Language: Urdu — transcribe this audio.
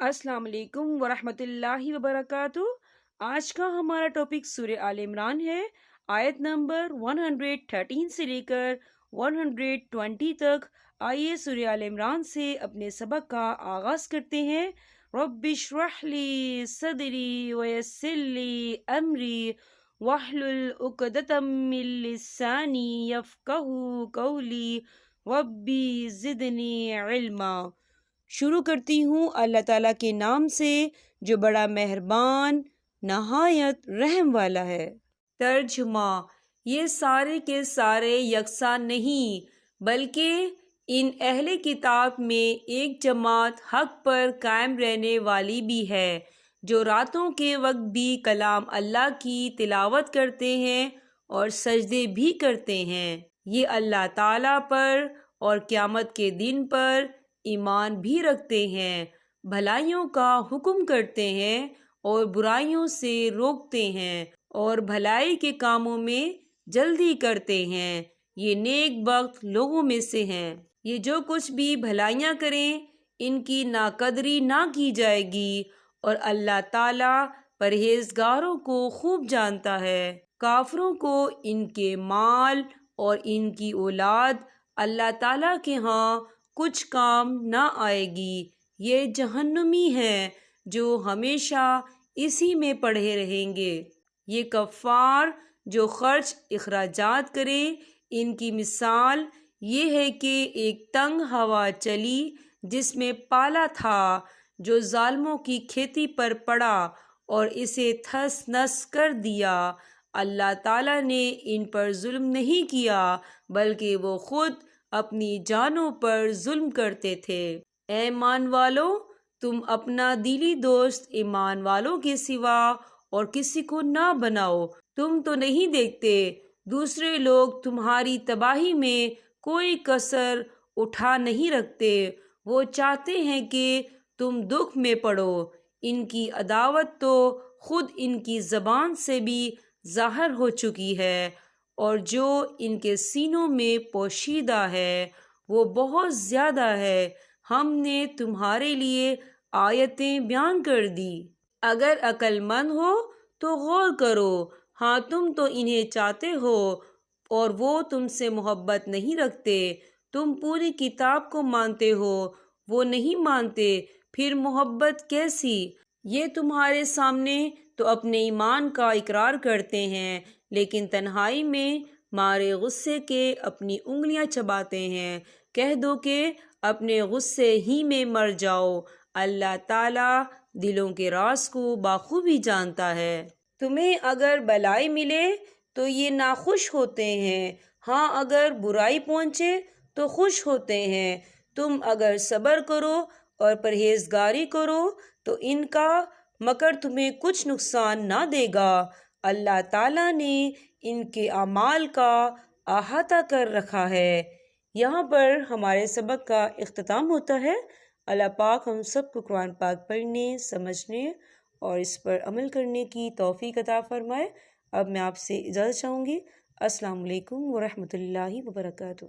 السلام علیکم ورحمۃ اللہ وبرکاتہ۔ آج کا ہمارا ٹاپک سورہ آل عمران ہے، آیت نمبر 113 سے لے کر 120 تک۔ آئیے سورہ آل عمران سے اپنے سبق کا آغاز کرتے ہیں۔ رب اشرح لی صدری ویسر لی امری واحلل عقدۃ من لسانی یفقہوا قولی ربی زدنی علما۔ شروع کرتی ہوں اللہ تعالیٰ کے نام سے جو بڑا مہربان نہایت رحم والا ہے۔ ترجمہ: یہ سارے کے سارے یکساں نہیں، بلکہ ان اہل کتاب میں ایک جماعت حق پر قائم رہنے والی بھی ہے، جو راتوں کے وقت بھی کلام اللہ کی تلاوت کرتے ہیں اور سجدے بھی کرتے ہیں۔ یہ اللہ تعالیٰ پر اور قیامت کے دن پر ایمان بھی رکھتے ہیں، بھلائیوں کا حکم کرتے ہیں اور برائیوں سے روکتے ہیں، اور بھلائی کے کاموں میں جلدی کرتے ہیں۔ یہ نیک بخت لوگوں میں سے ہیں۔ یہ جو کچھ بھی بھلائیاں کریں ان کی ناقدری نہ کی جائے گی، اور اللہ تعالیٰ پرہیزگاروں کو خوب جانتا ہے۔ کافروں کو ان کے مال اور ان کی اولاد اللہ تعالیٰ کے ہاں کچھ کام نہ آئے گی، یہ جہنمی ہیں جو ہمیشہ اسی میں پڑے رہیں گے۔ یہ کفار جو خرچ اخراجات کریں، ان کی مثال یہ ہے کہ ایک تنگ ہوا چلی جس میں پالا تھا، جو ظالموں کی کھیتی پر پڑا اور اسے تھس نس کر دیا۔ اللہ تعالیٰ نے ان پر ظلم نہیں کیا، بلکہ وہ خود اپنی جانوں پر ظلم کرتے تھے۔ اے ایمان والو، تم اپنا دلی دوست ایمان والوں کے سوا اور کسی کو نہ بناؤ۔ تم تو نہیں دیکھتے دوسرے لوگ تمہاری تباہی میں کوئی کسر اٹھا نہیں رکھتے، وہ چاہتے ہیں کہ تم دکھ میں پڑو۔ ان کی عداوت تو خود ان کی زبان سے بھی ظاہر ہو چکی ہے، اور جو ان کے سینوں میں پوشیدہ ہے وہ بہت زیادہ ہے۔ ہم نے تمہارے لیے آیتیں بیان کر دی، اگر عقل مند ہو تو غور کرو۔ ہاں تم تو انہیں چاہتے ہو اور وہ تم سے محبت نہیں رکھتے۔ تم پوری کتاب کو مانتے ہو، وہ نہیں مانتے، پھر محبت کیسی؟ یہ تمہارے سامنے تو اپنے ایمان کا اقرار کرتے ہیں، لیکن تنہائی میں مارے غصے کے اپنی انگلیاں چباتے ہیں۔ کہہ دو کہ اپنے غصے ہی میں مر جاؤ، اللہ تعالیٰ دلوں کے راز کو بخوبی جانتا ہے۔ تمہیں اگر بلائی ملے تو یہ ناخوش ہوتے ہیں، ہاں اگر برائی پہنچے تو خوش ہوتے ہیں۔ تم اگر صبر کرو اور پرہیزگاری کرو تو ان کا مکر تمہیں کچھ نقصان نہ دے گا۔ اللہ تعالیٰ نے ان کے اعمال کا احاطہ کر رکھا ہے۔ یہاں پر ہمارے سبق کا اختتام ہوتا ہے۔ اللہ پاک ہم سب کو قرآن پاک پڑھنے، سمجھنے اور اس پر عمل کرنے کی توفیق عطا فرمائے۔ اب میں آپ سے اجازت چاہوں گی۔ السلام علیکم ورحمۃ اللہ وبرکاتہ۔